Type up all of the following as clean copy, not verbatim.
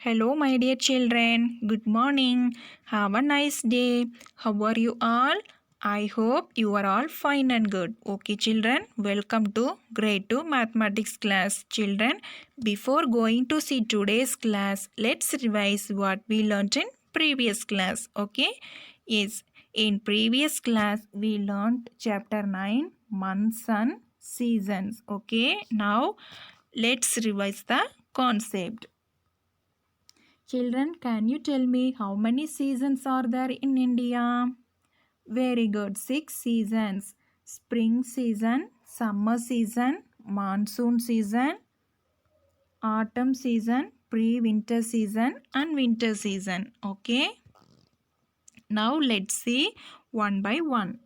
Hello, my dear children. Good morning. Have a nice day. How are you all? I hope you are all fine and good. Okay, children, welcome to grade 2 mathematics class. Children, before going to see today's class, let's revise what we learnt in previous class. Okay? Yes, in previous class, we learnt chapter 9 months and seasons. Okay? Now, let's revise the concept. Children, can you tell me how many seasons are there in India? Very good. 6 seasons. Spring season, summer season, monsoon season, autumn season, pre-winter season and winter season. Okay. Now let's see one by one.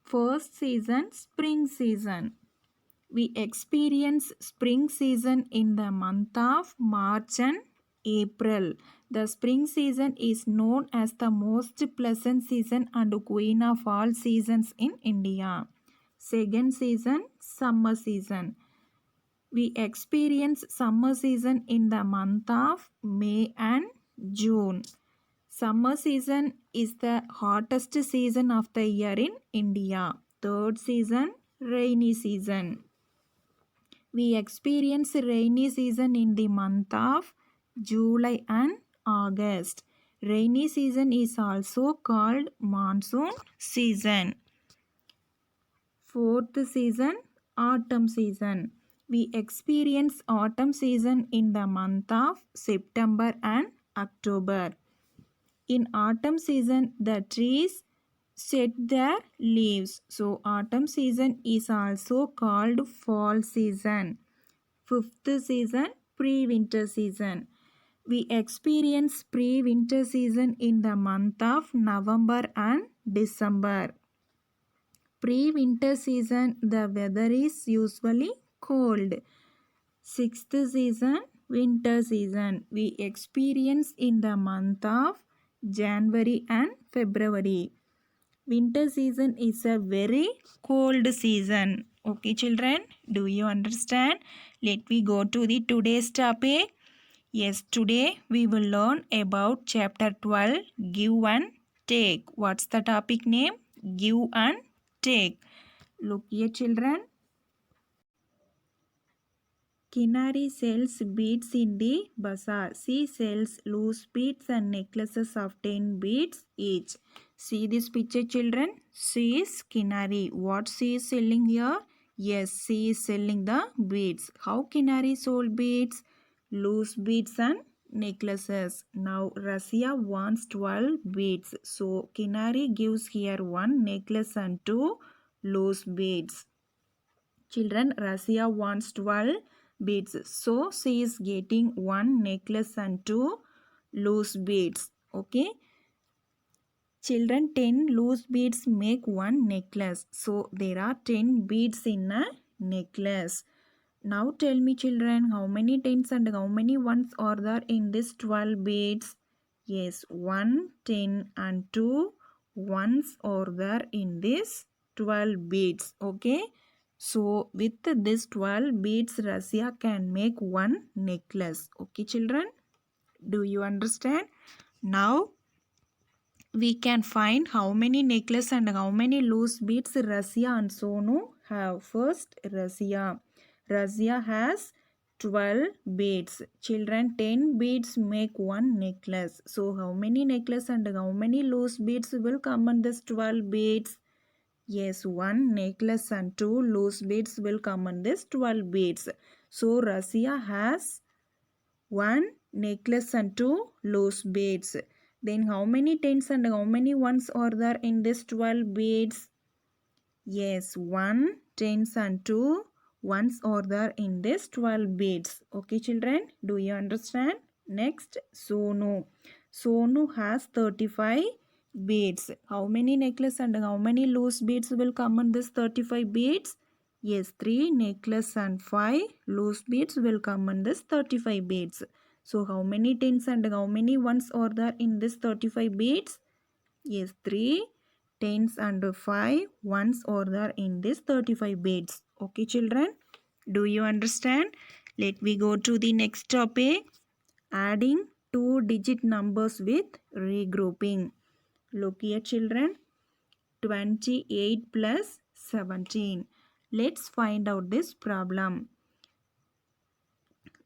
First season, spring season. We experience spring season in the month of March and April. The spring season is known as the most pleasant season and queen of all seasons in India. Second season, summer season. We experience summer season in the month of May and June. Summer season is the hottest season of the year in India. Third season, rainy season. We experience rainy season in the month of July and August. Rainy season is also called monsoon season. Fourth season, autumn season. We experience autumn season in the month of September and October. In autumn season, the trees shed their leaves. So, autumn season is also called fall season. Fifth season, pre-winter season. We experience pre-winter season in the month of November and December. Pre-winter season, the weather is usually cold. Sixth season, winter season. We experience in the month of January and February. Winter season is a very cold season. Okay, children, do you understand? Let me go to the today's topic. Yes, today we will learn about chapter 12, give and take. What's the topic name? Give and take. Look here, children. Kinari sells beads in the bazaar. She sells loose beads and necklaces of 10 beads each. See this picture, children. She is Kinari. What she is selling here? Yes, she is selling the beads. How Kinari sold beads? Loose beads and necklaces. Now Razia wants 12 beads. So Kinari gives here one necklace and two loose beads. Children, Razia wants 12 beads. So she is getting one necklace and two loose beads. Okay. Children, 10 loose beads make one necklace. So there are 10 beads in a necklace. Now tell me, children, how many tens and how many ones are there in this 12 beads? Yes, 1, 10 and 2 ones are there in this 12 beads. Okay. So with this 12 beads, Razia can make one necklace. Okay, children? Do you understand? Now we can find how many necklace and how many loose beads Razia and Sonu have. First, Razia. Razia has 12 beads. Children, 10 beads make one necklace. So how many necklace and how many loose beads will come on this 12 beads? Yes, one necklace and two loose beads will come on this 12 beads. So Razia has one necklace and two loose beads. Then how many tens and how many ones are there in this 12 beads? Yes, one tens and two ones are there in this 12 beads. Okay, children, do you understand? Next, Sonu. Sonu has 35 beads. How many necklace and how many loose beads will come on this 35 beads? Yes, 3 necklace and 5 loose beads will come on this 35 beads. So how many tens and how many ones are there in this 35 beads? Yes, 3 tens and 5 ones are there in this 35 beads. Okay, children, do you understand? Let me go to the next topic. Adding two-digit numbers with regrouping. Look here children. 28 plus 17. Let's find out this problem.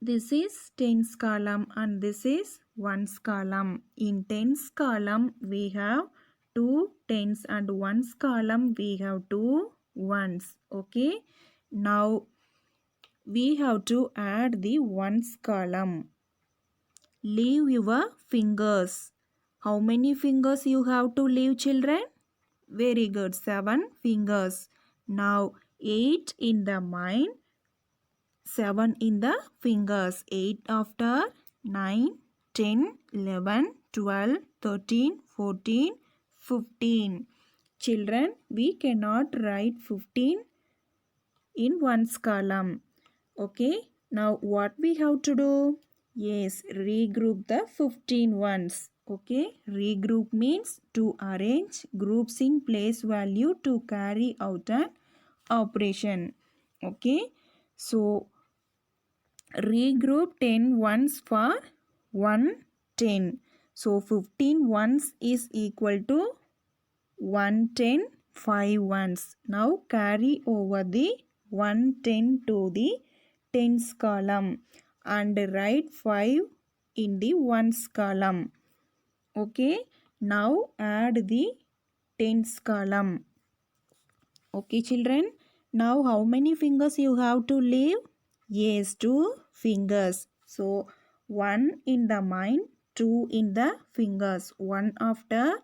This is tens column and this is ones column. In tens column we have two tens and ones column we have two ones. Okay. Now we have to add the ones column. Leave your fingers. How many fingers you have to leave children? Very good. 7 fingers. Now 8 in the mind. 7 in the fingers. 8 after 9, 10, 11, 12, 13, 14, 15. Children, we cannot write 15 in one's column. Okay. Now what we have to do? Yes, regroup the 15 ones. Okay. Regroup means to arrange groups in place value to carry out an operation. Okay. So regroup 10 ones for 1 10. So 15 ones is equal to 110 5 ones. Now carry over the 110 to the tens column and write 5 in the ones column. Okay. Now add the tens column. Okay children. Now how many fingers you have to leave? Yes, 2 fingers. So 1 in the mind, 2 in the fingers. 1 after,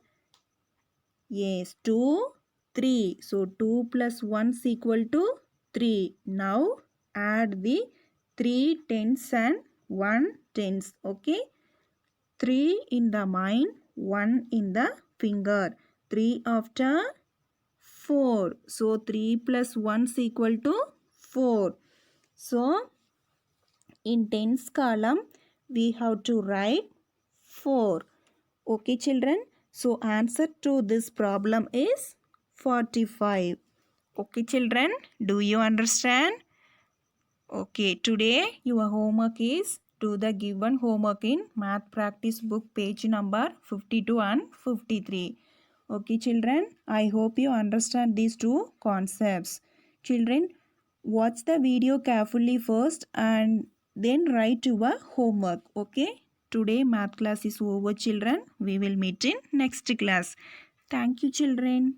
yes, 2, 3. So 2 plus 1 is equal to 3. Now add the 3 tens and 1 tens. Okay. 3 in the mind, 1 in the finger. 3 after 4. So 3 plus 1 is equal to 4. So in tens column we have to write 4. Okay children. So answer to this problem is 45. Okay children. Do you understand? Okay. Today your homework is do the given homework in math practice book page number 52 and 53. Okay children. I hope you understand these two concepts. Children, watch the video carefully first and then write your homework. Okay. Today math class is over children. We will meet in next class. Thank you children.